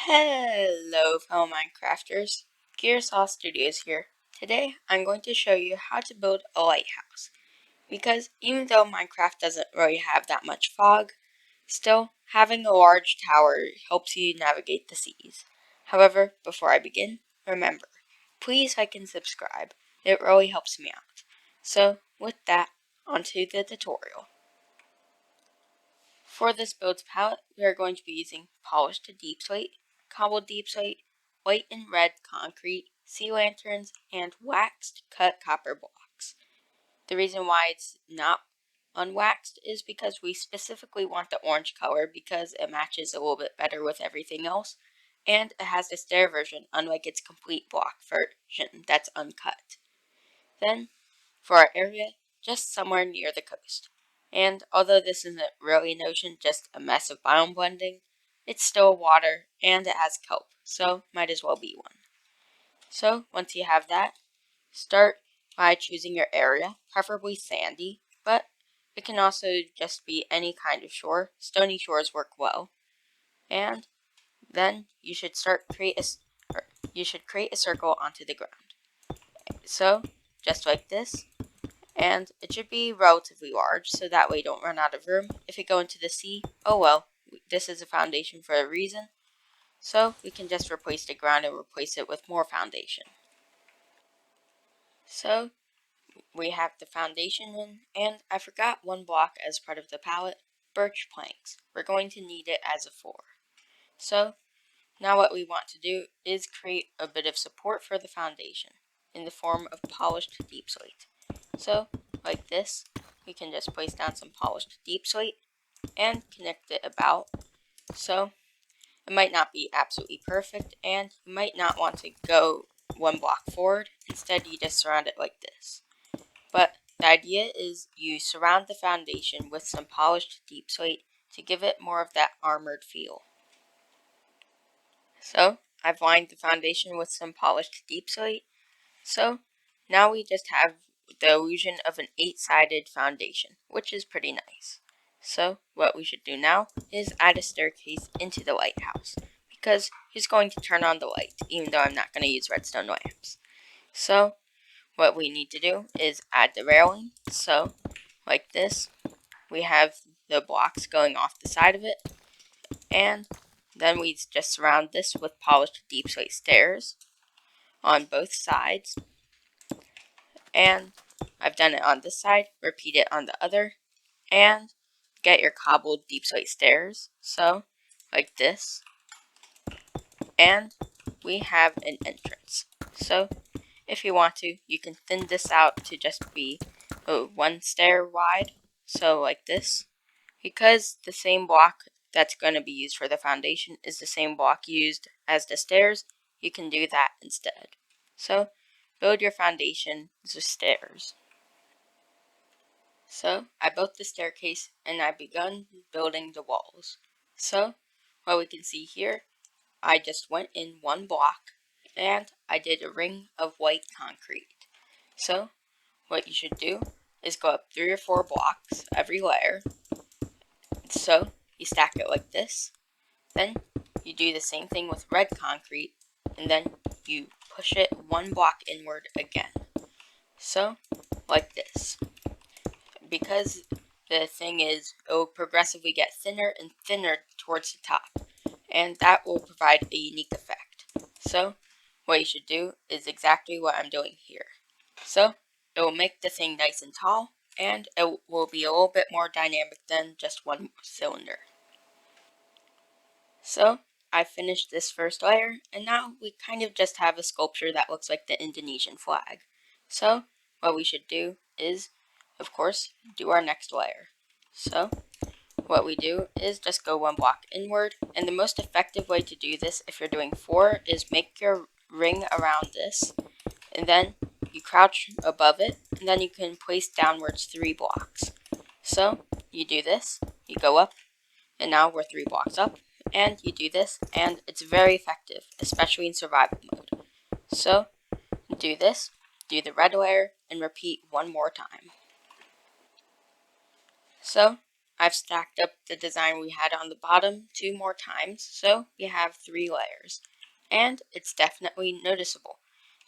Hello, fellow Minecrafters. Gearsaw Studios here. Today, I'm going to show you how to build a lighthouse. Because even though Minecraft doesn't really have that much fog, still, having a large tower helps you navigate the seas. However, before I begin, remember, please like and subscribe. It really helps me out. So, with that, onto the tutorial. For this build's palette, we are going to be using polished deep slate, cobbled deep slate, white and red concrete, sea lanterns, and waxed cut copper blocks. The reason why it's not unwaxed is because we specifically want the orange color because it matches a little bit better with everything else, and it has the stair version unlike its complete block version that's uncut. Then, for our area, just somewhere near the coast. And although this isn't really an ocean, just a mess of biome blending, it's still water and it has kelp, so might as well be one. So once you have that, start by choosing your area, preferably sandy, but it can also just be any kind of shore. Stony shores work well. And then you should create a circle onto the ground. So just like this, and it should be relatively large so that way you don't run out of room. If you go into the sea, oh well, this is a foundation for a reason, so we can just replace the ground and replace it with more foundation. So we have the foundation in, and I forgot one block as part of the palette, birch planks. We're going to need it as a floor. So now what we want to do is create a bit of support for the foundation in the form of polished deep slate. So like this, we can just place down some polished deep slate and connect it about. So it might not be absolutely perfect and you might not want to go one block forward. Instead, you just surround it like this. But the idea is you surround the foundation with some polished deep slate to give it more of that armored feel. So I've lined the foundation with some polished deep slate. So now we just have the illusion of an 8-sided foundation, which is pretty nice. So what we should do now is add a staircase into the lighthouse, because who's going to turn on the light, even though I'm not going to use redstone lamps. So what we need to do is add the railing. So like this, we have the blocks going off the side of it, and then we just surround this with polished deep slate stairs on both sides. And I've done it on this side, repeat it on the other, and get your cobbled deep slate stairs, so like this, and we have an entrance. So if you want to, you can thin this out to just be one stair wide, so like this, because the same block that's going to be used for the foundation is the same block used as the stairs, you can do that instead. So build your foundation with stairs. So I built the staircase and I begun building the walls. So what we can see here, I just went in one block and I did a ring of white concrete. So what you should do is go up 3 or 4 blocks every layer. So you stack it like this. Then you do the same thing with red concrete and then you push it 1 block inward again. So like this. Because the thing is, it will progressively get thinner and thinner towards the top, and that will provide a unique effect. So what you should do is exactly what I'm doing here. So it will make the thing nice and tall, and it will be a little bit more dynamic than just one cylinder. So I finished this first layer, and now we kind of just have a sculpture that looks like the Indonesian flag. So what we should do is, of course, do our next layer. So what we do is just go 1 block inward, and the most effective way to do this if you're doing 4 is make your ring around this, and then you crouch above it, and then you can place downwards 3 blocks. So you do this, you go up, and now we're 3 blocks up, and you do this, and it's very effective, especially in survival mode. So do this, do the red layer, and repeat 1 more time. So I've stacked up the design we had on the bottom 2 more times, so we have 3 layers. And it's definitely noticeable.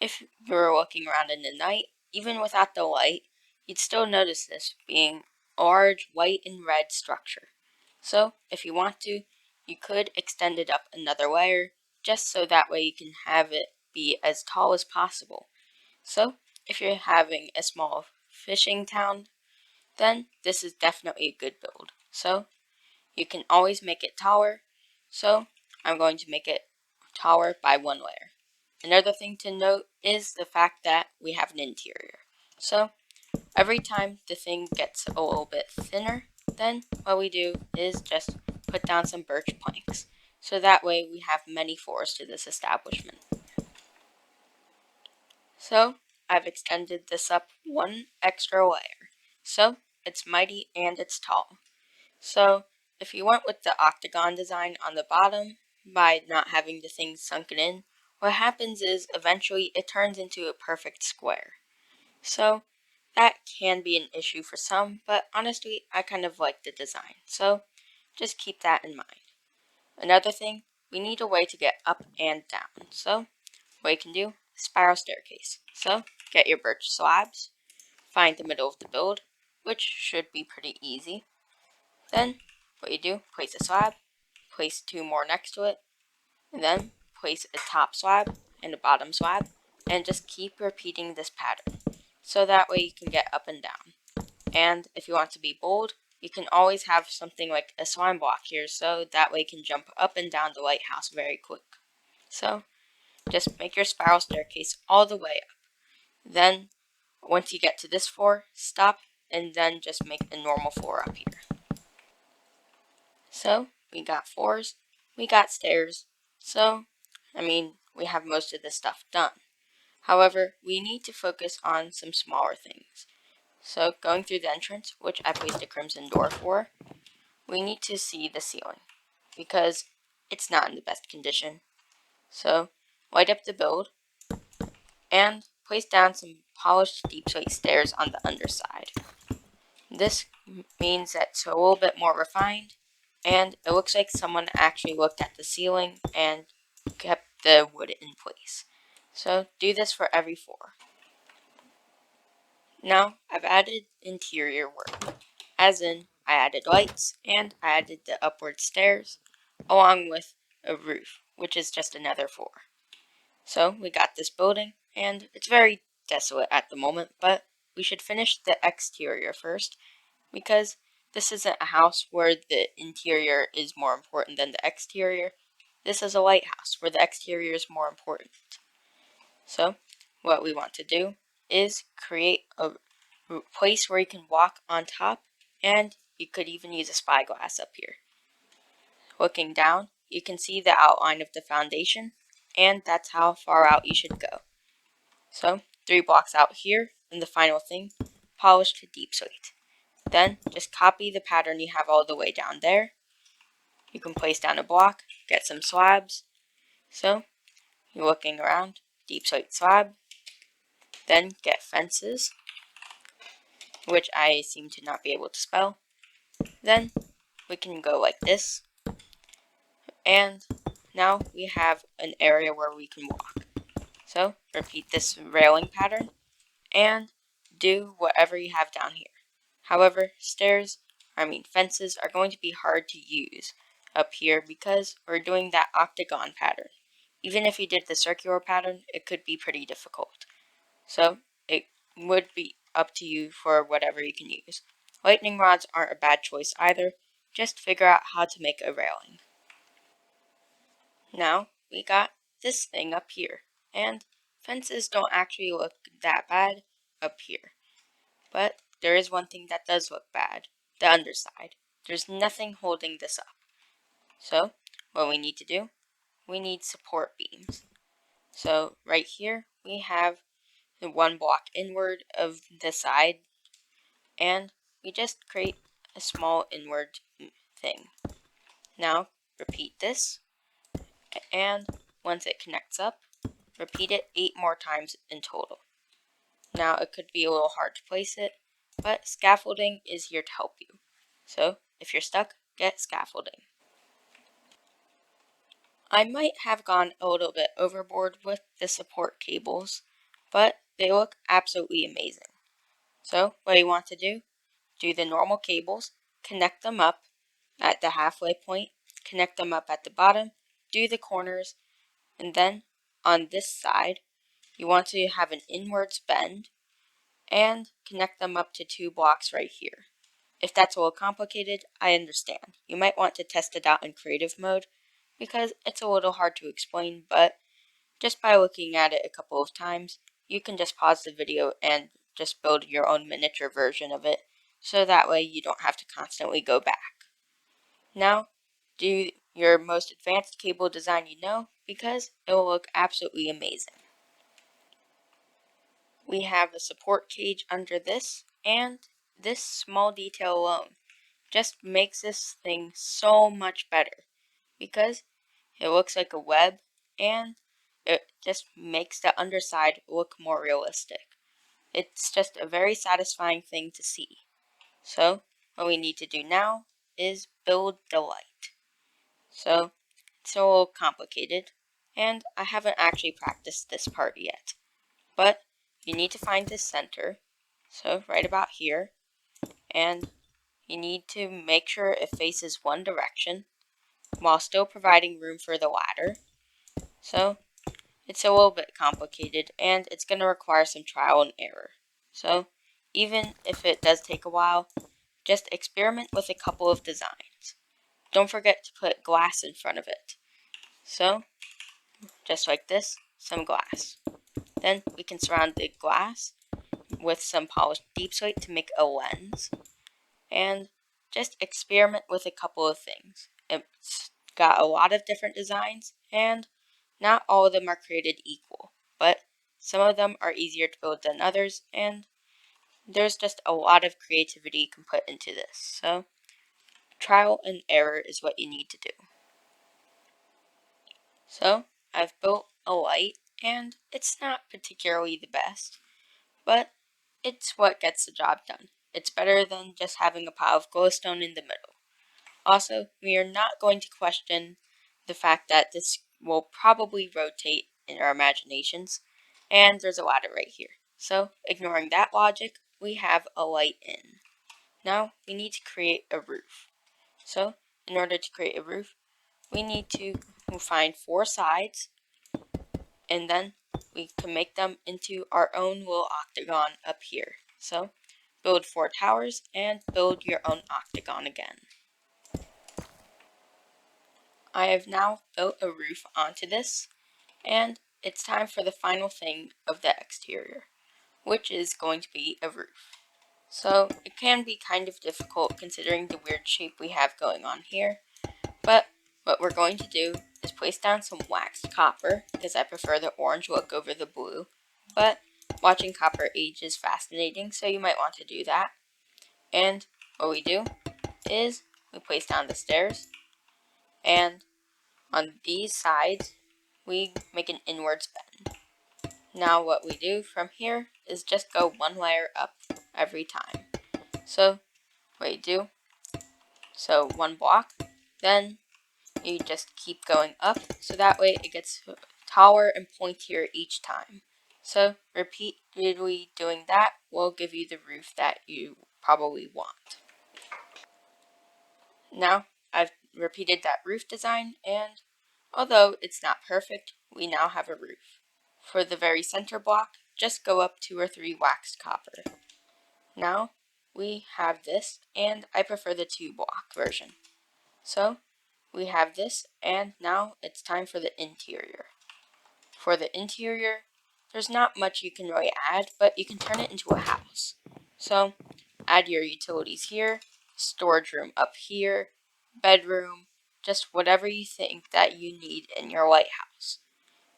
If you were walking around in the night, even without the light, you'd still notice this being a large white and red structure. So, if you want to, you could extend it up another layer, just so that way you can have it be as tall as possible. So, if you're having a small fishing town, then this is definitely a good build. So, you can always make it taller. So, I'm going to make it taller by 1 layer. Another thing to note is the fact that we have an interior. So, every time the thing gets a little bit thinner, then what we do is just put down some birch planks. So that way we have many floors to this establishment. So, I've extended this up 1 extra layer. So, it's mighty and it's tall. So, if you went with the octagon design on the bottom, by not having the thing sunken in, what happens is eventually it turns into a perfect square. So, that can be an issue for some, but honestly, I kind of like the design. So, just keep that in mind. Another thing, we need a way to get up and down. So, what you can do, spiral staircase. So, get your birch slabs, find the middle of the build, which should be pretty easy. Then, what you do, place a slab, place 2 more next to it, and then place a top slab and a bottom slab, and just keep repeating this pattern. So that way you can get up and down. And if you want to be bold, you can always have something like a slime block here, so that way you can jump up and down the lighthouse very quick. So, just make your spiral staircase all the way up. Then, once you get to this floor, stop, and then just make a normal floor up here. So, we got floors, we got stairs, so, we have most of this stuff done. However, we need to focus on some smaller things. So, going through the entrance, which I placed a crimson door for, we need to see the ceiling, because it's not in the best condition. So, light up the build, and place down some polished deep slate stairs on the underside. This means that it's a little bit more refined, and it looks like someone actually looked at the ceiling and kept the wood in place. So do this for every floor. Now I've added interior work, as in I added lights and I added the upward stairs, along with a roof, which is just another floor. So we got this building, and it's very desolate at the moment, but we should finish the exterior first, because this isn't a house where the interior is more important than the exterior. This is a lighthouse where the exterior is more important. So, what we want to do is create a place where you can walk on top, and you could even use a spyglass up here. Looking down, you can see the outline of the foundation, and that's how far out you should go. So, 3 blocks out here, and the final thing, polished to deep slate. Then, just copy the pattern you have all the way down there. You can place down a block, get some slabs. So, you're looking around, deep slate slab. Then, get fences, which I seem to not be able to spell. Then, we can go like this. And now we have an area where we can walk. So, repeat this railing pattern, and do whatever you have down here. However, fences are going to be hard to use up here because we're doing that octagon pattern. Even if you did the circular pattern, it could be pretty difficult. So, it would be up to you for whatever you can use. Lightning rods aren't a bad choice either, just figure out how to make a railing. Now, we got this thing up here, and fences don't actually look that bad up here. But there is one thing that does look bad, the underside. There's nothing holding this up. So, what we need to do, we need support beams. So, right here, we have the 1 block inward of the side, and we just create a small inward thing. Now, repeat this, and once it connects up, repeat it 8 more times in total. Now, it could be a little hard to place it, but scaffolding is here to help you. So, if you're stuck, get scaffolding. I might have gone a little bit overboard with the support cables, but they look absolutely amazing. So what you want to do the normal cables, connect them up at the halfway point, connect them up at the bottom, do the corners, and then on this side, you want to have an inwards bend and connect them up to 2 blocks right here. If that's a little complicated, I understand. You might want to test it out in creative mode because it's a little hard to explain, but just by looking at it a couple of times, you can just pause the video and just build your own miniature version of it, so that way you don't have to constantly go back. Now, do your most advanced cable design you know, because it will look absolutely amazing. We have a support cage under this, and this small detail alone just makes this thing so much better, because it looks like a web, and it just makes the underside look more realistic. It's just a very satisfying thing to see. So, what we need to do now is build the light. So, it's a little complicated, and I haven't actually practiced this part yet. But, you need to find the center, so right about here, and you need to make sure it faces one direction, while still providing room for the ladder. So, it's a little bit complicated, and it's going to require some trial and error. So, even if it does take a while, just experiment with a couple of designs. Don't forget to put glass in front of it. So, just like this, some glass. Then we can surround the glass with some polished deep slate to make a lens. And just experiment with a couple of things. It's got a lot of different designs, and not all of them are created equal, but some of them are easier to build than others, and there's just a lot of creativity you can put into this. So, trial and error is what you need to do. So, I've built a light, and it's not particularly the best, but it's what gets the job done. It's better than just having a pile of glowstone in the middle. Also, we are not going to question the fact that this will probably rotate in our imaginations, and there's a ladder right here. So, ignoring that logic, we have a light in. Now, we need to create a roof. So, in order to create a roof, we need to find 4 sides, and then we can make them into our own little octagon up here. So, build 4 towers and build your own octagon again. I have now built a roof onto this, and it's time for the final thing of the exterior, which is going to be a roof. So it can be kind of difficult considering the weird shape we have going on here, but what we're going to do is place down some waxed copper, because I prefer the orange look over the blue, but watching copper age is fascinating, so you might want to do that. And what we do is we place down the stairs, and on these sides, we make an inwards bend. Now what we do from here is just go 1 layer up every time. So what you do, so 1 block, then you just keep going up, so that way it gets taller and pointier each time. So repeatedly doing that will give you the roof that you probably want. Now I've repeated that roof design, and although it's not perfect, we now have a roof. For the very center block, just go up 2 or 3 waxed copper. Now we have this, and I prefer the 2 block version. So we have this, and now it's time for the interior. For the interior, there's not much you can really add, but you can turn it into a house. So add your utilities here, storage room up here, bedroom, just whatever you think that you need in your lighthouse.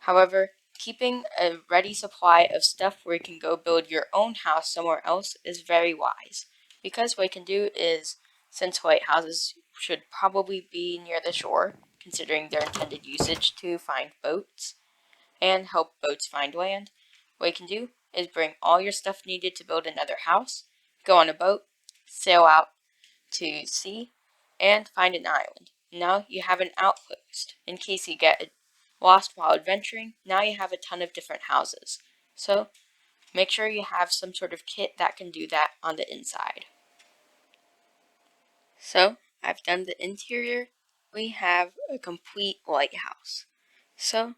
However, keeping a ready supply of stuff where you can go build your own house somewhere else is very wise, because what you can do is, since lighthouses should probably be near the shore, considering their intended usage to find boats and help boats find land, what you can do is bring all your stuff needed to build another house, go on a boat, sail out to sea, and find an island. Now you have an outpost in case you get lost while adventuring. Now you have a ton of different houses. So make sure you have some sort of kit that can do that on the inside. So I've done the interior. We have a complete lighthouse. So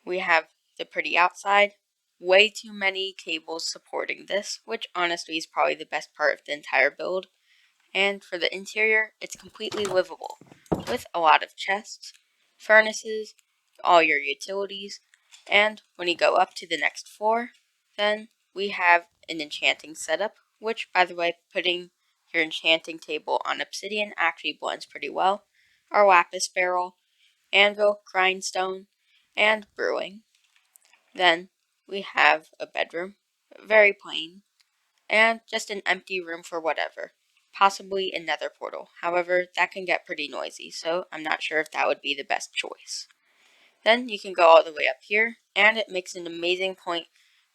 we have the pretty outside, way too many cables supporting this, which honestly is probably the best part of the entire build. And for the interior, it's completely livable, with a lot of chests, furnaces, all your utilities, and when you go up to the next floor, then we have an enchanting setup, which, by the way, putting your enchanting table on obsidian actually blends pretty well, our lapis barrel, anvil, grindstone, and brewing. Then we have a bedroom, very plain, and just an empty room for whatever. Possibly a nether portal. However, that can get pretty noisy, so I'm not sure if that would be the best choice. Then you can go all the way up here, and it makes an amazing point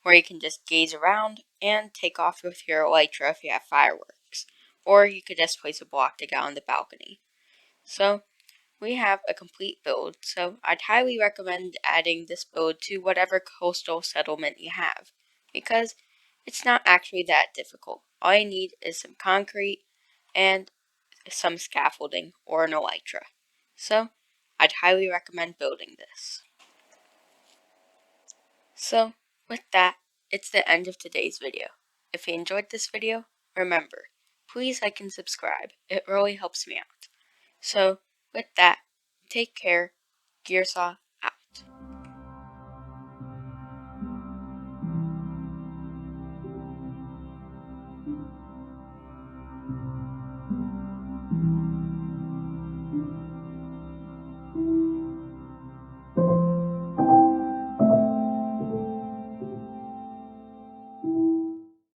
where you can just gaze around and take off with your elytra if you have fireworks. Or you could just place a block to get on the balcony. So we have a complete build, so I'd highly recommend adding this build to whatever coastal settlement you have, because it's not actually that difficult. All you need is some concrete and some scaffolding or an elytra. So I'd highly recommend building this. So with that, it's the end of today's video. If you enjoyed this video, remember, please like and subscribe. It really helps me out. So with that, take care, Gearsaw